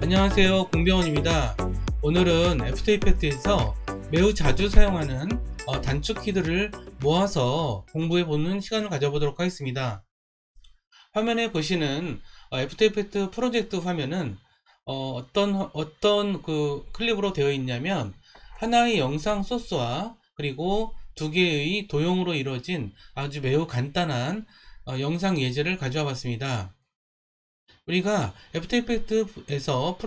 안녕하세요, 공병원입니다. 오늘은 애프터 이펙트에서 매우 자주 사용하는 단축 키들을 모아서 공부해보는 시간을 가져보도록 하겠습니다. 화면에 보시는 애프터 이펙트 프로젝트 화면은 어떤 그 클립으로 되어 있냐면, 하나의 영상 소스와 그리고 두 개의 도형으로 이루어진 아주 매우 간단한 영상 예제를 가져와 봤습니다. 우리가 애프터 이펙트에서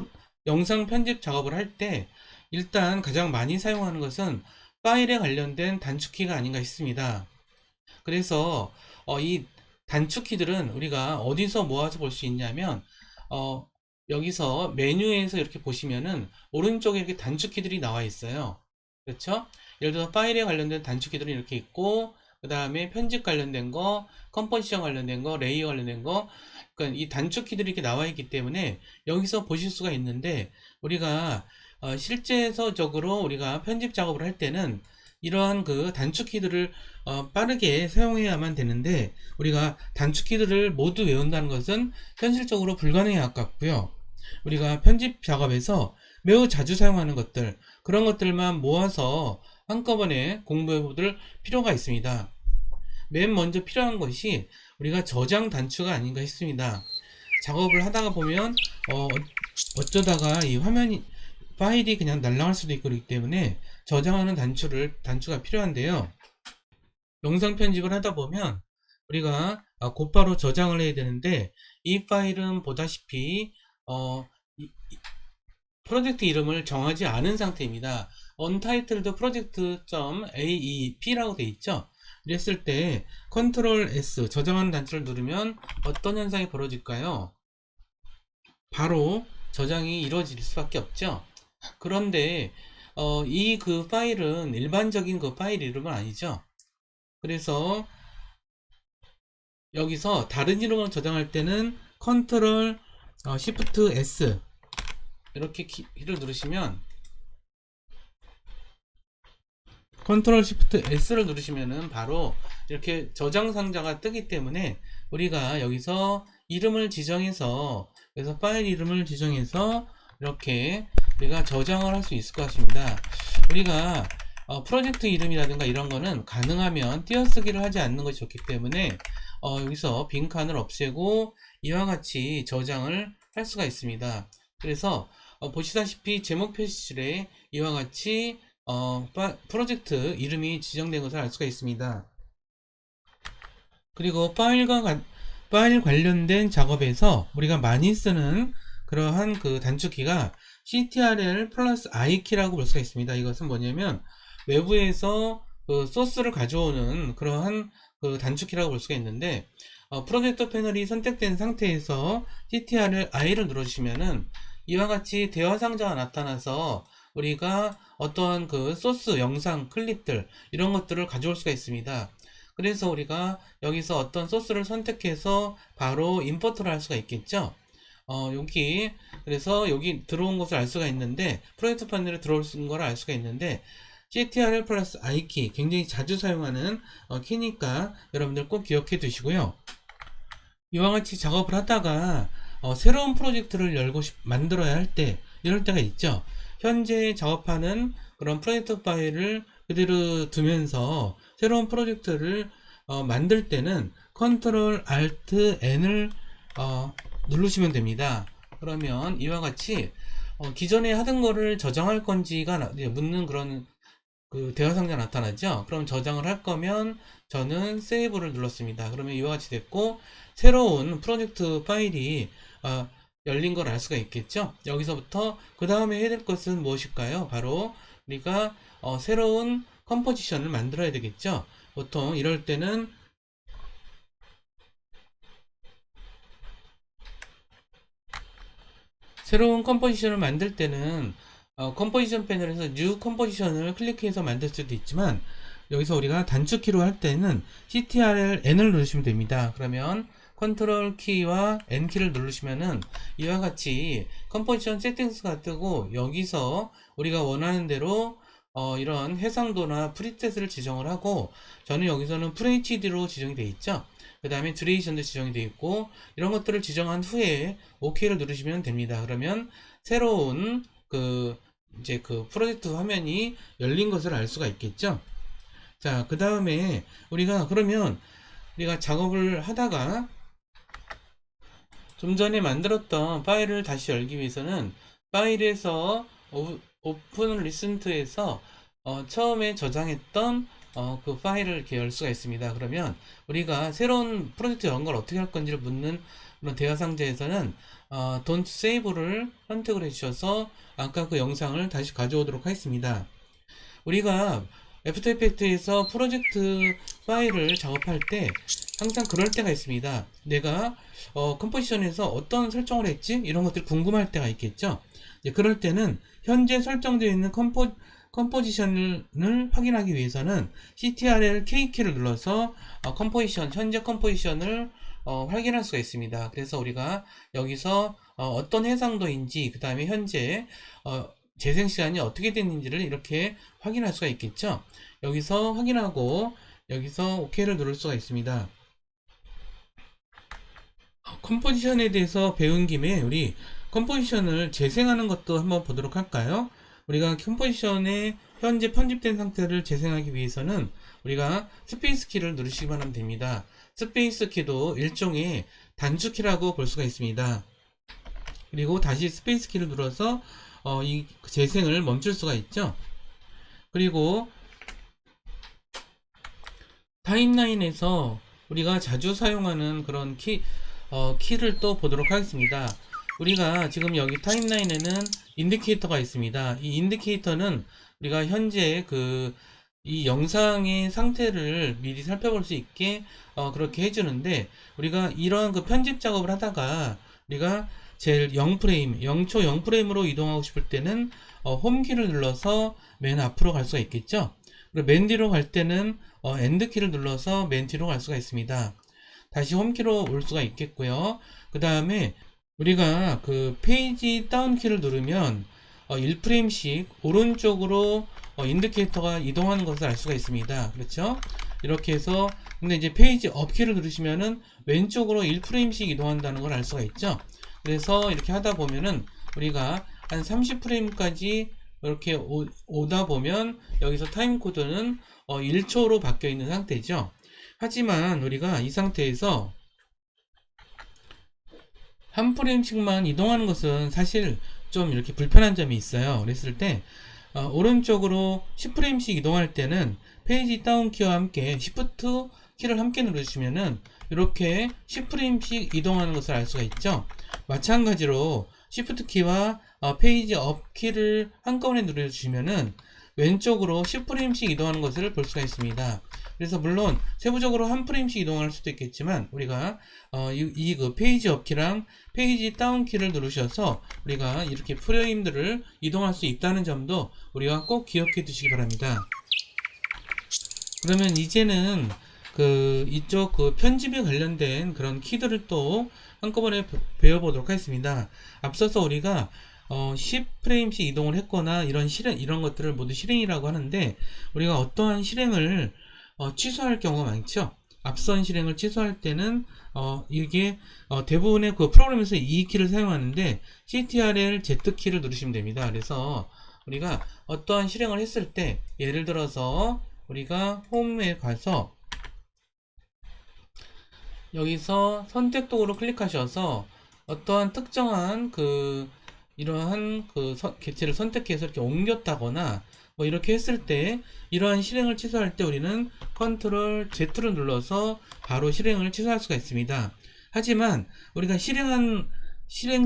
영상 편집 작업을 할 때 일단 가장 많이 사용하는 것은 파일에 관련된 단축키가 아닌가 싶습니다. 그래서 이 단축키들은 우리가 어디서 모아서 볼 수 있냐면, 여기서 메뉴에서 이렇게 보시면은 오른쪽에 이렇게 단축키들이 나와 있어요. 그렇죠? 예를 들어서 파일에 관련된 단축키들이 이렇게 있고, 그 다음에 편집 관련된 거, 컴포지션 관련된 거, 레이어 관련된 거, 그러니까 이 단축키들이 이렇게 나와 있기 때문에 여기서 보실 수가 있는데, 우리가 실제적으로 우리가 편집 작업을 할 때는 이러한 그 단축키들을 빠르게 사용해야만 되는데, 우리가 단축키들을 모두 외운다는 것은 현실적으로 불가능에 가깝고요. 우리가 편집 작업에서 매우 자주 사용하는 것들, 그런 것들만 모아서 한꺼번에 공부해 볼 필요가 있습니다. 맨 먼저 필요한 것이 우리가 저장 단추가 아닌가 싶습니다. 작업을 하다가 보면 어쩌다가 이 파일이 그냥 날아갈 수도 있고, 그렇기 때문에 저장하는 단추가 필요한데요. 영상 편집을 하다 보면 우리가 곧바로 저장을 해야 되는데, 이 파일은 보다시피 프로젝트 이름을 정하지 않은 상태입니다. untitled project.aep라고 되어 있죠. 이랬을 때 컨트롤 S 저장하는 단추를 누르면 어떤 현상이 벌어질까요? 바로 저장이 이루어질 수밖에 없죠. 그런데 이 그 파일은 일반적인 그 파일 이름은 아니죠. 그래서 여기서 다른 이름으로 저장할 때는 컨트롤 시프트 S 이렇게 키를 누르시면, 컨트롤 시프트 S를 누르시면은 바로 이렇게 저장 상자가 뜨기 때문에 우리가 여기서 이름을 지정해서, 그래서 파일 이름을 지정해서 이렇게 우리가 저장을 할 수 있을 것 같습니다. 우리가 프로젝트 이름이라든가 이런 거는 가능하면 띄어쓰기를 하지 않는 것이 좋기 때문에 여기서 빈칸을 없애고 이와 같이 저장을 할 수가 있습니다. 그래서 보시다시피 제목 표시줄에 이와 같이 프로젝트 이름이 지정된 것을 알 수가 있습니다. 그리고 파일 관련된 작업에서 우리가 많이 쓰는 그러한 그 단축키가 ctrl 플러스 i 키라고 볼 수가 있습니다. 이것은 뭐냐면 외부에서 그 소스를 가져오는 그러한 그 단축키라고 볼 수가 있는데, 프로젝터 패널이 선택된 상태에서 ctrl i를 눌러주시면은 이와 같이 대화 상자가 나타나서 우리가 어떤 그 소스 영상 클립들 이런 것들을 가져올 수가 있습니다. 그래서 우리가 여기서 어떤 소스를 선택해서 바로 임포트를 할 수가 있겠죠. 그래서 여기 들어온 것을 알 수가 있는데, 프로젝트 패널에 들어온 걸 알 수가 있는데, ctrl 플러스 i 키 굉장히 자주 사용하는 키니까 여러분들 꼭 기억해 두시고요. 이와 같이 작업을 하다가 새로운 프로젝트를 만들어야 할 때, 이럴 때가 있죠. 현재 작업하는 그런 프로젝트 파일을 그대로 두면서 새로운 프로젝트를 만들 때는 컨트롤 알트 N을 누르시면 됩니다. 그러면 이와 같이 기존에 하던 거를 저장할 건지가 묻는 그런 그 대화 상자 나타나죠. 그럼 저장을 할 거면 저는 세이브를 눌렀습니다. 그러면 이와 같이 됐고, 새로운 프로젝트 파일이 열린 걸 알 수가 있겠죠. 여기서부터 그 다음에 해야 될 것은 무엇일까요? 바로 우리가 새로운 컴포지션을 만들어야 되겠죠. 보통 이럴 때는 새로운 컴포지션을 만들 때는 컴포지션 패널에서 New 컴포지션을 클릭해서 만들 수도 있지만, 여기서 우리가 단축키로 할 때는 ctrl n을 누르시면 됩니다. 그러면 컨트롤 키와 N 키를 누르시면은 이와 같이 컴포지션 세팅스가 뜨고, 여기서 우리가 원하는 대로 이런 해상도나 프리셋을 지정을 하고, 저는 여기서는 FHD로 지정이 되어 있죠. 그 다음에 듀레이션도 지정이 되어 있고, 이런 것들을 지정한 후에 OK를 누르시면 됩니다. 그러면 새로운 이제 그 프로젝트 화면이 열린 것을 알 수가 있겠죠. 자, 그 다음에 그러면 우리가 작업을 하다가 좀 전에 만들었던 파일을 다시 열기 위해서는 파일에서 오픈 리센트에서 처음에 저장했던 그 파일을 이렇게 열 수가 있습니다. 그러면 우리가 새로운 프로젝트 연 걸 어떻게 할 건지를 묻는 그런 대화 상자에서는 Don't Save를 선택을 해주셔서 아까 그 영상을 다시 가져오도록 하겠습니다. 우리가 애프터 이펙트에서 프로젝트 파일을 작업할 때 항상 그럴 때가 있습니다. 내가 컴포지션에서 어떤 설정을 했지? 이런 것들이 궁금할 때가 있겠죠. 그럴 때는 현재 설정되어 있는 컴포지션을 확인하기 위해서는 CTRL K키를 눌러서 현재 컴포지션을 확인할 수가 있습니다. 그래서 우리가 여기서 어떤 해상도인지, 그 다음에 현재 재생 시간이 어떻게 됐는지를 이렇게 확인할 수가 있겠죠. 여기서 확인하고 여기서 OK를 누를 수가 있습니다. 컴포지션에 대해서 배운 김에 우리 컴포지션을 재생하는 것도 한번 보도록 할까요? 우리가 컴포지션의 현재 편집된 상태를 재생하기 위해서는 우리가 스페이스 키를 누르시기만 하면 됩니다. 스페이스 키도 일종의 단축키라고 볼 수가 있습니다. 그리고 다시 스페이스 키를 눌러서 이 재생을 멈출 수가 있죠. 그리고 타임라인에서 우리가 자주 사용하는 그런 키를 또 보도록 하겠습니다. 우리가 지금 여기 타임라인에는 인디케이터가 있습니다. 이 인디케이터는 우리가 현재 이 영상의 상태를 미리 살펴볼 수 있게 그렇게 해주는데, 우리가 이런 편집 작업을 하다가 우리가 제일 0프레임, 0초 0프레임으로 이동하고 싶을 때는 홈키를 눌러서 맨 앞으로 갈 수가 있겠죠. 그리고 맨 뒤로 갈 때는 엔드키를 눌러서 맨 뒤로 갈 수가 있습니다. 다시 홈키로 올 수가 있겠고요. 그 다음에 우리가 페이지 다운키를 누르면 1프레임씩 오른쪽으로 인디케이터가 이동하는 것을 알 수가 있습니다. 그렇죠? 이렇게 해서, 근데 이제 페이지 업키를 누르시면은 왼쪽으로 1프레임씩 이동한다는 걸 알 수가 있죠. 그래서 이렇게 하다 보면은 우리가 한 30프레임까지 이렇게 오다 보면 여기서 타임 코드는 1초로 바뀌어 있는 상태죠. 하지만 우리가 이 상태에서 한 프레임씩만 이동하는 것은 사실 좀 이렇게 불편한 점이 있어요. 그랬을 때 오른쪽으로 10프레임씩 이동할 때는 페이지 다운 키와 함께 Shift 키를 함께 누르시면은 이렇게 10프레임씩 이동하는 것을 알 수가 있죠. 마찬가지로 Shift 키와 페이지 업 키를 한꺼번에 누르시면은 왼쪽으로 10프레임씩 이동하는 것을 볼 수가 있습니다. 그래서 물론 세부적으로 한 프레임씩 이동할 수도 있겠지만 우리가 그 페이지 업 키랑 페이지 다운 키를 누르셔서 우리가 이렇게 프레임들을 이동할 수 있다는 점도 우리가 꼭 기억해 두시기 바랍니다. 그러면 이제는 이쪽 편집에 관련된 그런 키들을 또 한꺼번에 배워보도록 하겠습니다. 앞서서 우리가 10프레임씩 이동을 했거나 이런 것들을 모두 실행이라고 하는데, 우리가 어떠한 실행을 취소할 경우가 많죠. 앞선 실행을 취소할 때는 이게 대부분의 프로그램에서 이 키를 사용하는데 CTRL Z 키를 누르시면 됩니다. 그래서 우리가 어떠한 실행을 했을 때, 예를 들어서 우리가 홈에 가서 여기서 선택 도구를 클릭하셔서 어떠한 특정한 이러한 객체를 선택해서 이렇게 옮겼다거나 뭐 이렇게 했을 때, 이러한 실행을 취소할 때 우리는 컨트롤 Z를 눌러서 바로 실행을 취소할 수가 있습니다. 하지만 우리가 실행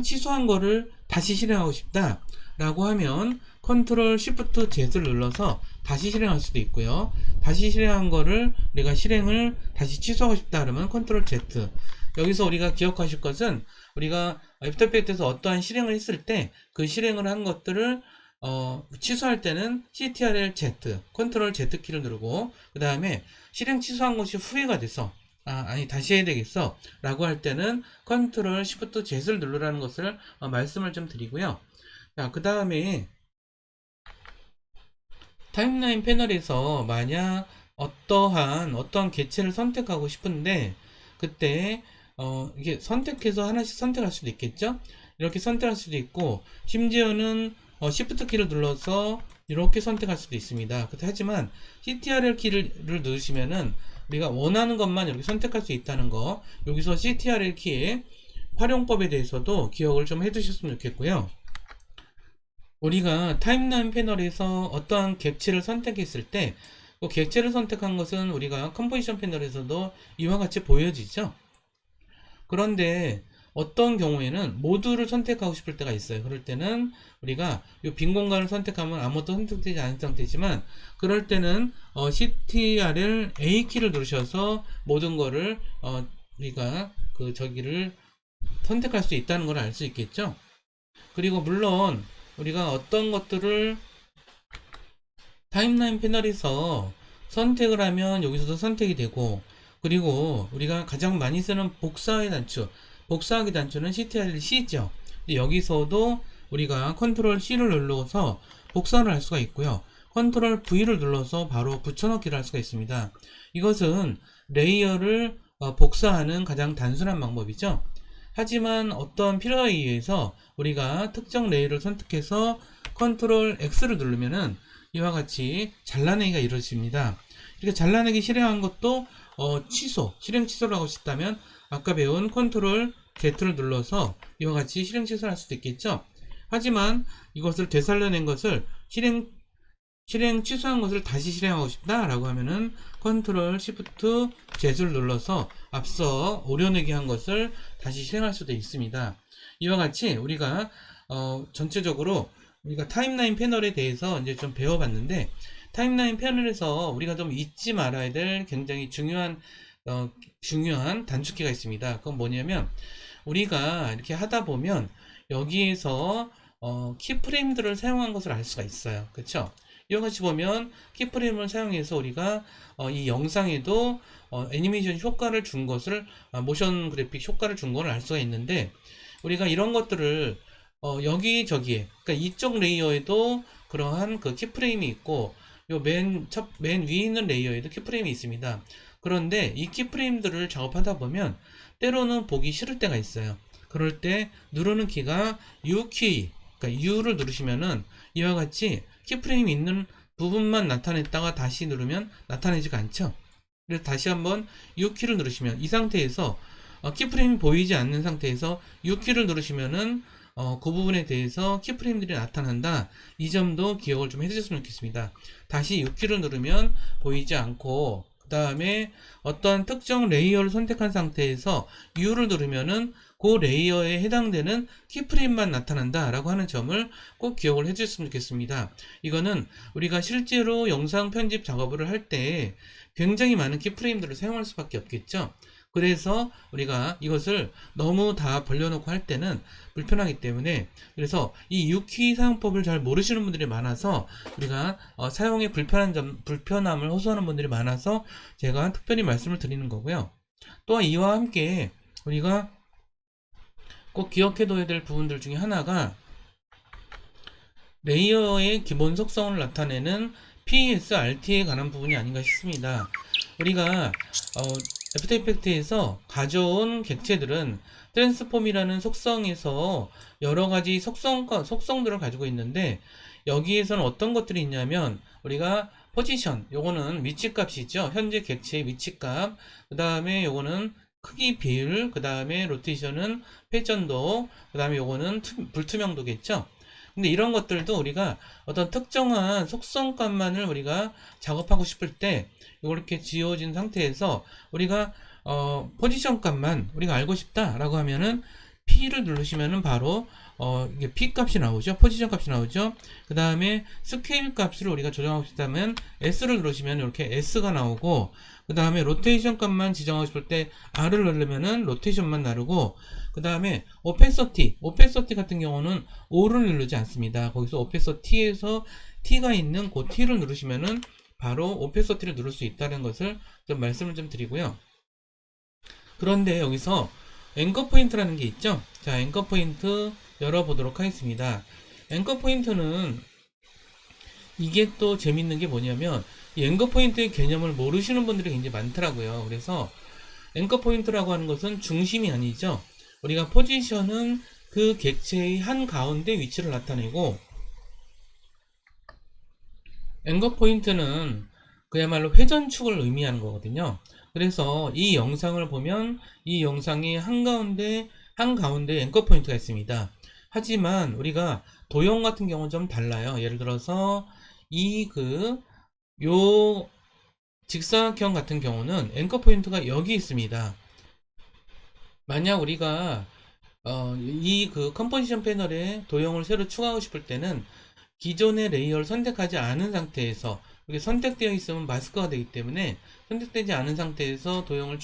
취소한 거를 다시 실행하고 싶다 라고 하면 컨트롤 Shift Z를 눌러서 다시 실행할 수도 있고요. 다시 실행한 거를 우리가 실행을 다시 취소하고 싶다 그러면 컨트롤 Z. 여기서 우리가 기억하실 것은, 우리가 애프터 이펙트에서 어떠한 실행을 했을 때 그 실행을 한 것들을 취소할 때는 CTRL Z, 컨트롤 Z 키를 누르고, 그 다음에 실행 취소한 것이 후회가 돼서 아니 다시 해야 되겠어 라고 할 때는 컨트롤 Shift Z를 누르라는 것을 말씀을 좀 드리고요. 그 다음에 타임라인 패널에서 만약 어떠한 개체를 선택하고 싶은데 그때 이게 선택해서 하나씩 선택할 수도 있겠죠. 이렇게 선택할 수도 있고, 심지어는 Shift 키를 눌러서 이렇게 선택할 수도 있습니다. 하지만 CTRL 키를 누르시면은 우리가 원하는 것만 이렇게 선택할 수 있다는 거, 여기서 CTRL 키의 활용법에 대해서도 기억을 좀 해두셨으면 좋겠고요. 우리가 타임라인 패널에서 어떠한 객체를 선택했을 때, 그 객체를 선택한 것은 우리가 컴포지션 패널에서도 이와 같이 보여지죠. 그런데 어떤 경우에는 모두를 선택하고 싶을 때가 있어요. 그럴 때는 우리가 이 빈 공간을 선택하면 아무것도 선택되지 않은 상태지만, 그럴 때는 CTRL A 키를 누르셔서 모든 거를 우리가 저기를 선택할 수 있다는 걸 알 수 있겠죠. 그리고 물론 우리가 어떤 것들을 타임라인 패널에서 선택을 하면 여기서도 선택이 되고, 그리고 우리가 가장 많이 쓰는 복사의 단추, 복사하기 단추는 CTRL C죠. 여기서도 우리가 컨트롤 C를 눌러서 복사를 할 수가 있고요. 컨트롤 V를 눌러서 바로 붙여넣기를 할 수가 있습니다. 이것은 레이어를 복사하는 가장 단순한 방법이죠. 하지만 어떤 필요에 의해서 우리가 특정 레이어를 선택해서 컨트롤 X를 누르면은 이와 같이 잘라내기가 이루어집니다. 이렇게 잘라내기 실행한 것도 실행 취소를 하고 싶다면 아까 배운 컨트롤 Z를 눌러서 이와 같이 실행 취소를 할 수도 있겠죠. 하지만 이것을 되살려낸 것을 실행 취소한 것을 다시 실행하고 싶다 라고 하면은 컨트롤 시프트 Z를 눌러서 앞서 오려내기 한 것을 다시 실행할 수도 있습니다. 이와 같이 우리가 전체적으로 우리가 타임라인 패널에 대해서 이제 좀 배워봤는데, 타임라인 패널에서 우리가 좀 잊지 말아야 될 굉장히 중요한 단축키가 있습니다. 그건 뭐냐면, 우리가 이렇게 하다 보면 여기에서 키프레임들을 사용한 것을 알 수가 있어요. 그렇죠? 이와 같이 보면 키프레임을 사용해서 우리가 이 영상에도 애니메이션 효과를 준 것을, 모션 그래픽 효과를 준 것을 알 수가 있는데, 우리가 이런 것들을 여기저기에, 그러니까 이쪽 레이어에도 그러한 그 키프레임이 있고, 요 맨 위에 있는 레이어에도 키프레임이 있습니다. 그런데 이 키프레임들을 작업하다 보면 때로는 보기 싫을 때가 있어요. 그럴 때 누르는 키가 U키, 그러니까 U를 누르시면은 이와 같이 키프레임이 있는 부분만 나타냈다가 다시 누르면 나타내지가 않죠. 그래서 다시 한번 U키를 누르시면 이 상태에서 키프레임이 보이지 않는 상태에서 U키를 누르시면은 그 부분에 대해서 키프레임들이 나타난다. 이 점도 기억을 좀 해주셨으면 좋겠습니다. 다시 U키를 누르면 보이지 않고, 그 다음에 어떤 특정 레이어를 선택한 상태에서 U를 누르면은 그 레이어에 해당되는 키프레임만 나타난다 라고 하는 점을 꼭 기억을 해주셨으면 좋겠습니다. 이거는 우리가 실제로 영상 편집 작업을 할 때 굉장히 많은 키프레임들을 사용할 수밖에 없겠죠. 그래서 우리가 이것을 너무 다 벌려놓고 할 때는 불편하기 때문에, 그래서 이 U키 사용법을 잘 모르시는 분들이 많아서 우리가 사용에 불편함을 호소하는 분들이 많아서 제가 특별히 말씀을 드리는 거고요. 또한 이와 함께 우리가 꼭 기억해둬야 될 부분들 중에 하나가 레이어의 기본 속성을 나타내는 PSRT에 관한 부분이 아닌가 싶습니다. 우리가 애프터 이펙트에서 가져온 객체들은 트랜스폼이라는 속성에서 여러가지 속성들을 가지고 있는데, 여기에서는 어떤 것들이 있냐면 우리가 포지션, 요거는 위치값이죠. 현재 객체의 위치값. 그 다음에 요거는 크기 비율, 그 다음에 로테이션은 회전도, 그 다음에 요거는 불투명도겠죠. 근데 이런 것들도 우리가 어떤 특정한 속성값만을 우리가 작업하고 싶을 때 이렇게 지워진 상태에서 우리가 포지션 값만 우리가 알고 싶다 라고 하면은 P를 누르시면은 바로 이게 P 값이 나오죠. 포지션 값이 나오죠. 그 다음에 스케일 값을 우리가 조정하고 싶다면 S를 누르시면 이렇게 S가 나오고, 그 다음에 로테이션 값만 지정하고 싶을 때 R을 누르면은 로테이션만 나르고, 그 다음에 오페서티 같은 경우는 O를 누르지 않습니다. 거기서 오페서티에서 T가 있는 그 T를 누르시면은 바로 오페서티를 누를 수 있다는 것을 좀 말씀을 좀 드리고요. 그런데 여기서 앵커 포인트라는 게 있죠. 자, 앵커 포인트 열어보도록 하겠습니다. 앵커 포인트는 이게 또 재밌는 게 뭐냐면, 이 앵커 포인트의 개념을 모르시는 분들이 굉장히 많더라고요. 그래서 앵커 포인트라고 하는 것은 중심이 아니죠. 우리가 포지션은 그 객체의 한가운데 위치를 나타내고, 앵커 포인트는 그야말로 회전축을 의미하는 거거든요. 그래서 이 영상을 보면 이 영상의 한가운데 앵커 포인트가 있습니다. 하지만 우리가 도형 같은 경우는 좀 달라요. 예를 들어서 요 직사각형 같은 경우는 앵커 포인트가 여기 있습니다. 만약 우리가 이 컴포지션 패널에 도형을 새로 추가하고 싶을 때는 기존의 레이어를 선택하지 않은 상태에서, 이게 선택되어 있으면 마스크가 되기 때문에 선택되지 않은 상태에서 도형을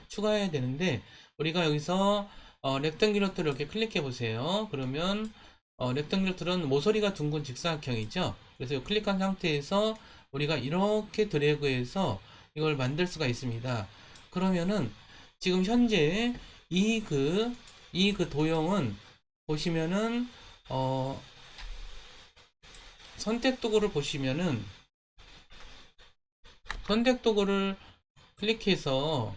추가해야 되는데, 우리가 여기서 렉탱귤러 툴을 이렇게 클릭해 보세요. 그러면 렉탱귤러 툴은 모서리가 둥근 직사각형이죠. 그래서 클릭한 상태에서 우리가 이렇게 드래그해서 이걸 만들 수가 있습니다. 그러면은 지금 현재 이 도형은 보시면은 선택 도구를 보시면은 선택 도구를 클릭해서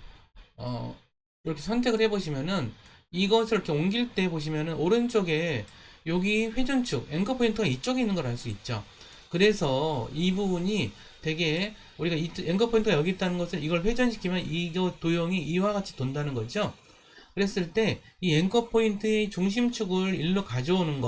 이렇게 선택을 해 보시면은 이것을 이렇게 옮길 때 보시면은 오른쪽에 여기 회전축 앵커 포인트가 이쪽에 있는 걸 알 수 있죠. 그래서 이 부분이 되게 우리가 앵커 포인트가 여기 있다는 것은 이걸 회전시키면 이 도형이 이와 같이 돈다는 거죠. 그랬을 때 이 앵커 포인트의 중심축을 일로 가져오는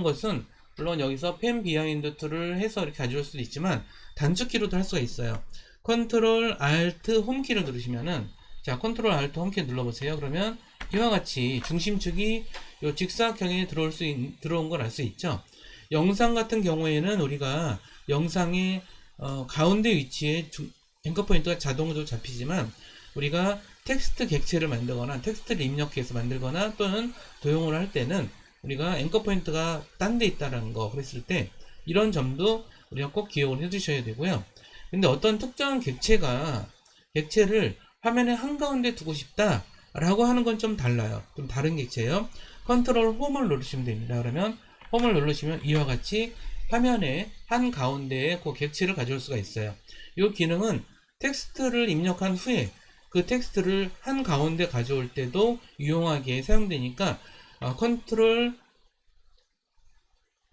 것은 물론 여기서 펜 비하인드 툴을 해서 이렇게 가져올 수도 있지만 단축키로도 할 수가 있어요. 컨트롤 알트 홈키를 누르시면은, 자, 컨트롤 알트 홈키 눌러보세요. 그러면 이와 같이 중심축이 요 직사각형에 들어온 걸 알 수 있죠. 영상 같은 경우에는 우리가 영상의 가운데 위치에 앵커 포인트가 자동으로 잡히지만, 우리가 텍스트 객체를 만들거나 텍스트를 입력해서 만들거나 또는 도용을 할 때는 우리가 앵커 포인트가 딴 데 있다라는 거, 그랬을 때 이런 점도 우리가 꼭 기억을 해 주셔야 되고요. 근데 어떤 특정한 객체를 화면의 한가운데 두고 싶다 라고 하는 건 좀 달라요. 좀 다른 객체예요. 컨트롤 홈을 누르시면 됩니다. 그러면 홈을 누르시면 이와 같이 화면의 한가운데에 그 객체를 가져올 수가 있어요. 이 기능은 텍스트를 입력한 후에 그 텍스트를 한가운데 가져올 때도 유용하게 사용되니까 컨트롤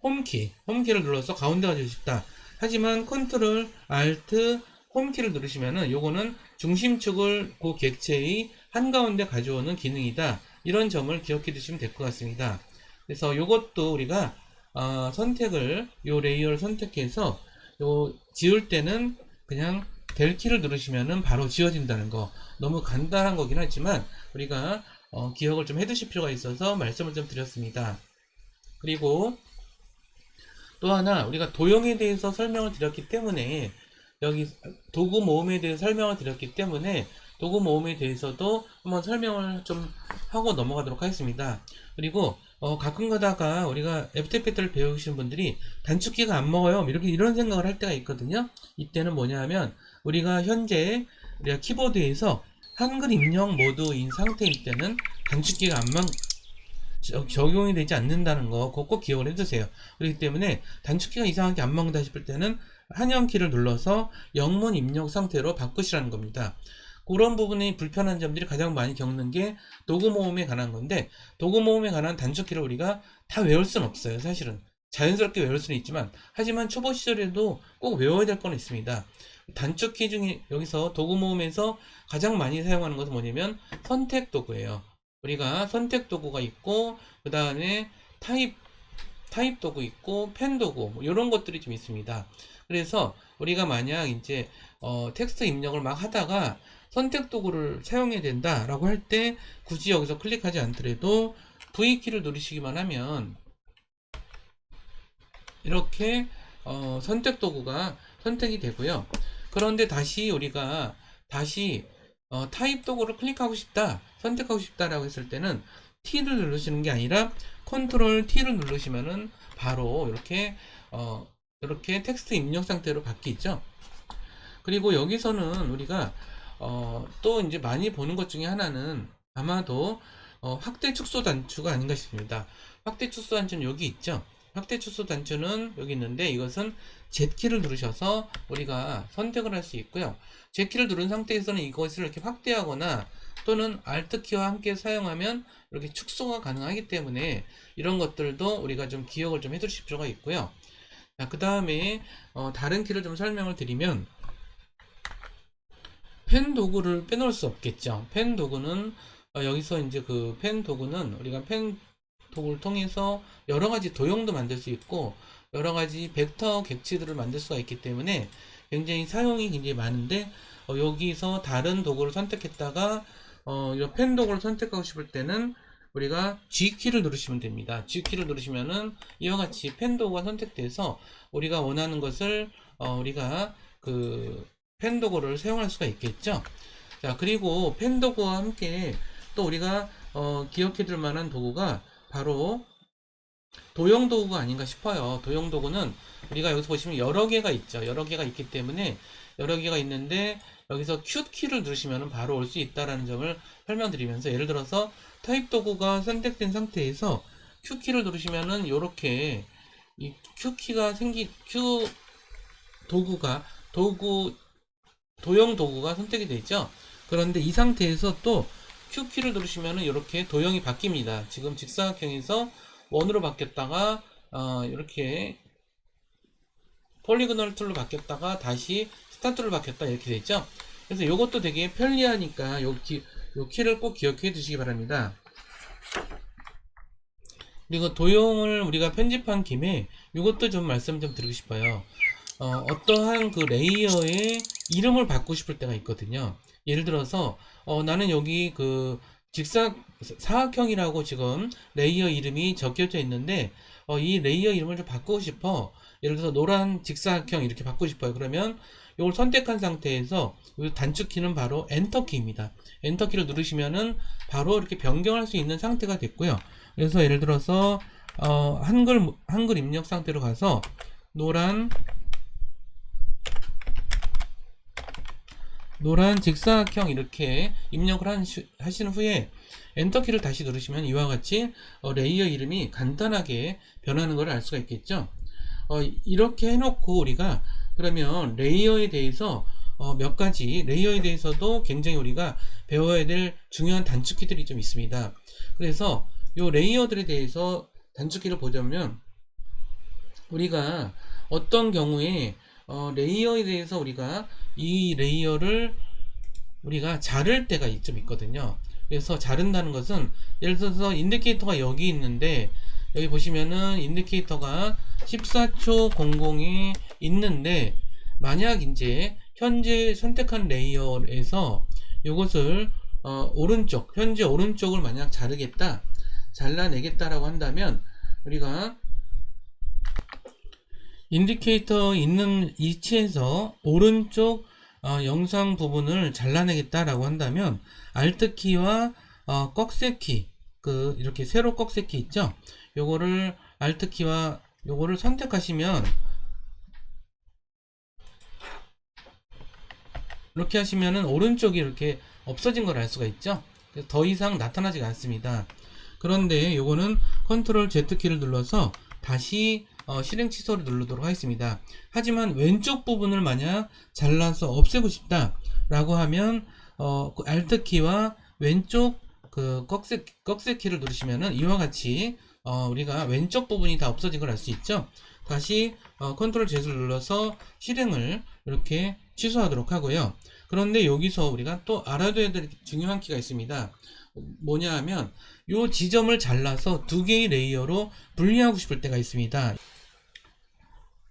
홈키를 눌러서 가운데 가지고 싶다. 하지만 컨트롤 알트 홈키를 누르시면은 요거는 중심축을 그 객체의 한가운데 가져오는 기능이다. 이런 점을 기억해 두시면 될 것 같습니다. 그래서 요것도 우리가 요 레이어를 선택해서 지울 때는 그냥 델 키를 누르시면은 바로 지워진다는 거, 너무 간단한 거긴 하지만 우리가 기억을 좀 해두실 필요가 있어서 말씀을 좀 드렸습니다. 그리고 또 하나, 우리가 도형에 대해서 설명을 드렸기 때문에, 여기 도구 모음에 대해서 설명을 드렸기 때문에 도구 모음에 대해서도 한번 설명을 좀 하고 넘어가도록 하겠습니다. 그리고 가끔 가다가 우리가 애프터 이펙트를 배우시는 분들이 단축키가 안 먹어요, 이런 생각을 할 때가 있거든요. 이때는 뭐냐면 우리가 현재 우리가 키보드에서 한글 입력 모드인 상태일 때는 단축키가 적용이 되지 않는다는 거 꼭 기억을 해주세요. 그렇기 때문에 단축키가 이상하게 안 먹는다 싶을 때는 한영키를 눌러서 영문 입력 상태로 바꾸시라는 겁니다. 그런 부분이 불편한 점들이 가장 많이 겪는 게 도구 모음에 관한 건데, 도구 모음에 관한 단축키를 우리가 다 외울 수는 없어요. 사실은 자연스럽게 외울 수는 있지만, 하지만 초보 시절에도 꼭 외워야 될 건 있습니다. 단축키 중에 여기서 도구 모음에서 가장 많이 사용하는 것은 뭐냐면 선택 도구예요. 우리가 선택 도구가 있고, 그 다음에 타입 도구 있고, 펜 도구, 이런 것들이 좀 있습니다. 그래서 우리가 만약 이제 텍스트 입력을 막 하다가 선택 도구를 사용해야 된다라고 할 때 굳이 여기서 클릭하지 않더라도 V키를 누르시기만 하면 이렇게 선택 도구가 선택이 되고요. 그런데 우리가 다시 타입 도구를 클릭하고 싶다, 선택하고 싶다라고 했을 때는 T를 누르시는 게 아니라 컨트롤 T를 누르시면은 바로 이렇게 텍스트 입력 상태로 바뀌죠. 그리고 여기서는 우리가 또 이제 많이 보는 것 중에 하나는 아마도 확대 축소 단추가 아닌가 싶습니다. 확대 축소 단추는 여기 있죠. 확대 축소 단추는 여기 있는데 이것은 Z키를 누르셔서 우리가 선택을 할 수 있고요. Z키를 누른 상태에서는 이것을 이렇게 확대하거나 또는 Alt키와 함께 사용하면 이렇게 축소가 가능하기 때문에 이런 것들도 우리가 좀 기억을 좀 해두실 필요가 있고요. 그 다음에 다른 키를 좀 설명을 드리면 펜 도구를 빼놓을 수 없겠죠. 펜 도구는 여기서 이제 그 펜 도구는 우리가 펜 도구를 통해서 여러 가지 도형도 만들 수 있고 여러 가지 벡터 객체들을 만들 수가 있기 때문에 굉장히 사용이 굉장히 많은데 여기서 다른 도구를 선택했다가 이 펜 도구를 선택하고 싶을 때는 우리가 G키를 누르시면 됩니다. G키를 누르시면은 이와 같이 펜 도구가 선택돼서 우리가 원하는 것을 우리가 그 펜 도구를 사용할 수가 있겠죠. 자, 그리고 펜 도구와 함께 또 우리가 기억해 둘 만한 도구가 바로 도형 도구가 아닌가 싶어요. 도형 도구는 우리가 여기서 보시면 여러 개가 있죠. 여러 개가 있기 때문에 여러 개가 있는데 여기서 Q키를 누르시면 바로 올 수 있다는 점을 설명드리면서 예를 들어서 타입 도구가 선택된 상태에서 Q키를 누르시면은 이렇게 이 Q키가 Q 도구가 도형 도구가 선택이 되죠. 그런데 이 상태에서 또 Q키를 누르시면은 이렇게 도형이 바뀝니다. 지금 직사각형에서 원으로 바뀌었다가 이렇게 폴리고널 툴로 바뀌었다가 다시 스타트로 바뀌었다 이렇게 되죠. 그래서 이것도 되게 편리하니까 요 키를 꼭 기억해 두시기 바랍니다. 그리고 도형을 우리가 편집한 김에 이것도 좀 말씀 좀 드리고 싶어요. 어떠한 그 레이어의 이름을 바꾸고 싶을 때가 있거든요. 예를 들어서 나는 여기 그 사각형이라고 지금 레이어 이름이 적혀져 있는데 이 레이어 이름을 좀 바꾸고 싶어. 예를 들어서 노란 직사각형 이렇게 바꾸고 싶어요. 그러면 이걸 선택한 상태에서 단축키는 바로 엔터키입니다. 엔터키를 누르시면은 바로 이렇게 변경할 수 있는 상태가 됐고요. 그래서 예를 들어서 한글 입력 상태로 가서 노란 직사각형 이렇게 입력을 하신 후에 엔터키를 다시 누르시면 이와 같이 레이어 이름이 간단하게 변하는 걸 알 수가 있겠죠. 이렇게 해놓고 우리가 그러면 레이어에 대해서 몇 가지 레이어에 대해서도 굉장히 우리가 배워야 될 중요한 단축키들이 좀 있습니다. 그래서 이 레이어들에 대해서 단축키를 보자면 우리가 어떤 경우에 레이어에 대해서 우리가 이 레이어를 우리가 자를 때가 좀 있거든요. 그래서 자른다는 것은 예를 들어서 인디케이터가 여기 있는데 여기 보시면은 인디케이터가 14초 00이 있는데 만약 이제 현재 선택한 레이어에서 이것을 현재 오른쪽을 만약 잘라내겠다라고 한다면 우리가 인디케이터 있는 위치에서 오른쪽 영상 부분을 잘라내겠다라고 한다면 Alt키와 꺽쇠키 이렇게 세로 꺽쇠키 있죠? 요거를 Alt키와 요거를 선택하시면 이렇게 하시면은 오른쪽이 이렇게 없어진 걸 알 수가 있죠? 더 이상 나타나지가 않습니다. 그런데 요거는 컨트롤 Z키를 눌러서 다시 실행 취소를 누르도록 하겠습니다. 하지만 왼쪽 부분을 만약 잘라서 없애고 싶다 라고 하면 그 Alt키와 왼쪽 그 꺽쇠키를 누르시면은 이와 같이 우리가 왼쪽 부분이 다 없어진 걸 알 수 있죠. 다시 컨트롤 Z를 눌러서 실행을 이렇게 취소하도록 하고요. 그런데 여기서 우리가 또 알아둬야 될 중요한 키가 있습니다. 뭐냐 하면 이 지점을 잘라서 두 개의 레이어로 분리하고 싶을 때가 있습니다.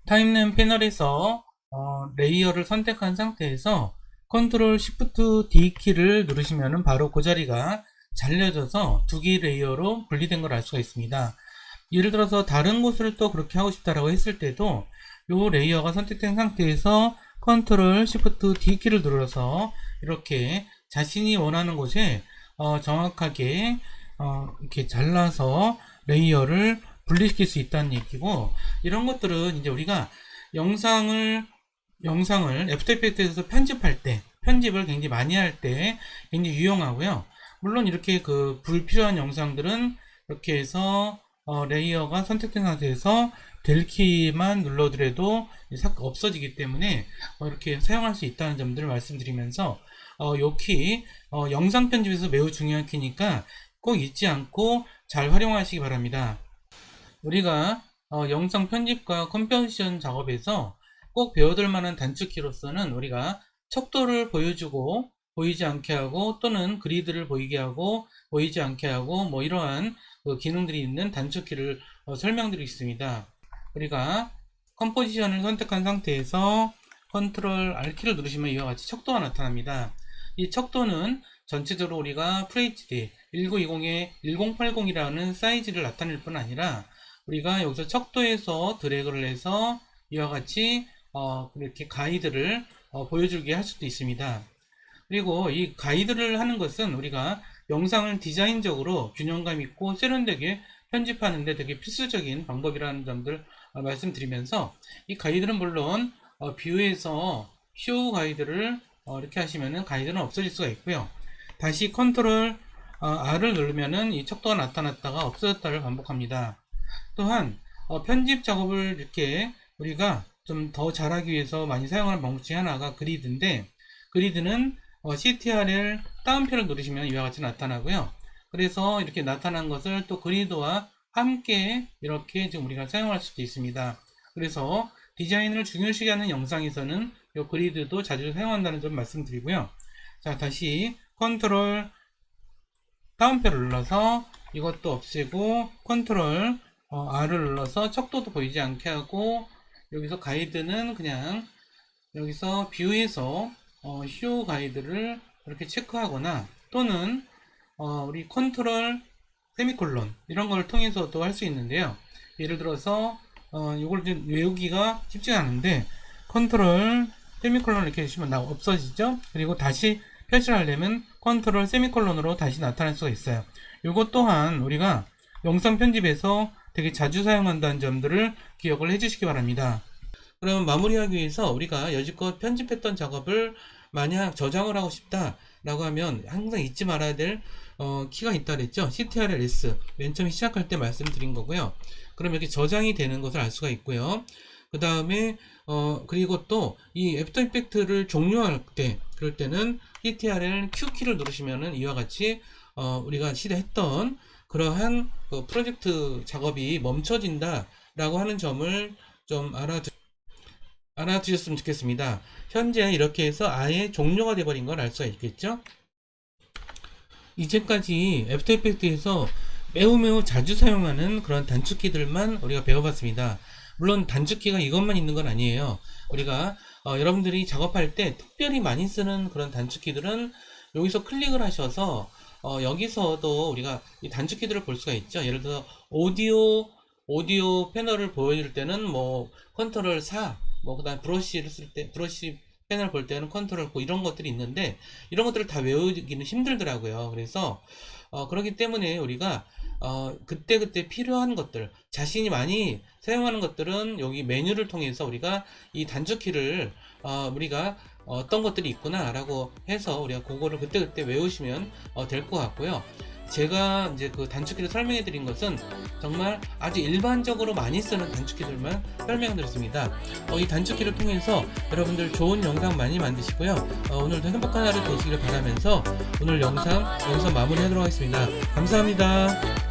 타임램 패널에서 레이어를 선택한 상태에서 컨트롤 시프트 D 키를 누르시면 바로 그 자리가 잘려져서 두 개의 레이어로 분리된 걸 알 수가 있습니다. 예를 들어서 다른 곳을 또 그렇게 하고 싶다라고 했을 때도 이 레이어가 선택된 상태에서 컨트롤 시프트 D 키를 눌러서 이렇게 자신이 원하는 곳에 정확하게 이렇게 잘라서 레이어를 분리시킬 수 있다는 얘기고, 이런 것들은 이제 우리가 영상을 애프터 이펙트에서 편집할 때, 편집을 굉장히 많이 할 때 굉장히 유용하고요. 물론 이렇게 그 불필요한 영상들은 이렇게 해서 레이어가 선택된 상태에서 될 키만 눌러더라도 없어지기 때문에 이렇게 사용할 수 있다는 점들을 말씀드리면서 요 키 영상 편집에서 매우 중요한 키니까 꼭 잊지 않고 잘 활용하시기 바랍니다. 우리가 영상 편집과 컴포지션 작업에서 꼭 배워둘 만한 단축키로서는 우리가 척도를 보여주고 보이지 않게 하고 또는 그리드를 보이게 하고 보이지 않게 하고 뭐 이러한 기능들이 있는 단축키를 설명드리겠습니다. 우리가 컴포지션을 선택한 상태에서 컨트롤 R키를 누르시면 이와 같이 척도가 나타납니다. 이 척도는 전체적으로 우리가 FHD 1920에 1080이라는 사이즈를 나타낼 뿐 아니라 우리가 여기서 척도에서 드래그를 해서 이와 같이 이렇게 가이드를 보여주게 할 수도 있습니다. 그리고 이 가이드를 하는 것은 우리가 영상을 디자인적으로 균형감 있고 세련되게 편집하는데 되게 필수적인 방법이라는 점들 말씀드리면서 이 가이드는 물론 뷰에서 쇼 가이드를 이렇게 하시면은 가이드는 없어질 수가 있고요. 다시 컨트롤 R을 누르면은 이 척도가 나타났다가 없어졌다를 반복합니다. 또한 편집 작업을 이렇게 우리가 좀 더 잘하기 위해서 많이 사용하는 방법 중에 하나가 그리드인데, 그리드는 CTRL 다운표를 누르시면 이와 같이 나타나고요. 그래서 이렇게 나타난 것을 또 그리드와 함께 이렇게 지금 우리가 사용할 수도 있습니다. 그래서 디자인을 중요시 하는 영상에서는 이 그리드도 자주 사용한다는 점 말씀드리고요. 자, 다시 컨트롤 다운표를 눌러서 이것도 없애고 컨트롤 R을 눌러서 척도도 보이지 않게 하고, 여기서 가이드는 그냥 여기서 뷰에서 쇼 가이드를 이렇게 체크하거나 또는 우리 컨트롤 세미콜론 이런 걸 통해서도 할 수 있는데요. 예를 들어서 이걸 좀 외우기가 쉽지가 않은데 컨트롤 세미콜론 이렇게 해주시면 없어지죠. 그리고 다시 표시를 하려면 컨트롤 세미콜론으로 다시 나타날 수가 있어요. 이것 또한 우리가 영상 편집에서 되게 자주 사용한다는 점들을 기억을 해주시기 바랍니다. 그럼 마무리하기 위해서 우리가 여지껏 편집했던 작업을 만약 저장을 하고 싶다 라고 하면 항상 잊지 말아야 될 키가 있다 그랬죠. CTRL S 맨 처음 시작할 때 말씀드린 거고요. 그럼 이렇게 저장이 되는 것을 알 수가 있고요. 그 다음에 그리고 또 이 애프터 이펙트를 종료할 때, 그럴 때는 CTRL Q 키를 누르시면은 이와 같이 우리가 시도했던 그러한 프로젝트 작업이 멈춰진다 라고 하는 점을 좀 알아두셨으면 좋겠습니다. 현재 이렇게 해서 아예 종료가 돼버린 걸 알 수가 있겠죠. 이제까지 애프터 이펙트에서 매우 자주 사용하는 그런 단축키들만 우리가 배워봤습니다. 물론 단축키가 이것만 있는 건 아니에요. 우리가 여러분들이 작업할 때 특별히 많이 쓰는 그런 단축키들은 여기서 클릭을 하셔서 여기서도 우리가 이 단축키들을 볼 수가 있죠. 예를 들어 오디오 패널을 보여줄 때는 뭐 컨트롤 4, 뭐 그다음 브러쉬를 쓸 때 브러쉬 패널 볼 때는 컨트롤 9 이런 것들이 있는데 이런 것들을 다 외우기는 힘들더라고요. 그래서 그렇기 때문에 우리가 그때그때 필요한 것들, 자신이 많이 사용하는 것들은 여기 메뉴를 통해서 우리가 이 단축키를 우리가 어떤 것들이 있구나 라고 해서 우리가 그거를 그때그때 외우시면 될 것 같고요. 제가 이제 그 단축키를 설명해 드린 것은 정말 아주 일반적으로 많이 쓰는 단축키들만 설명해 드렸습니다. 이 단축키를 통해서 여러분들 좋은 영상 많이 만드시고요. 오늘도 행복한 하루 되시기를 바라면서 오늘 영상 여기서 마무리하도록 하겠습니다. 감사합니다.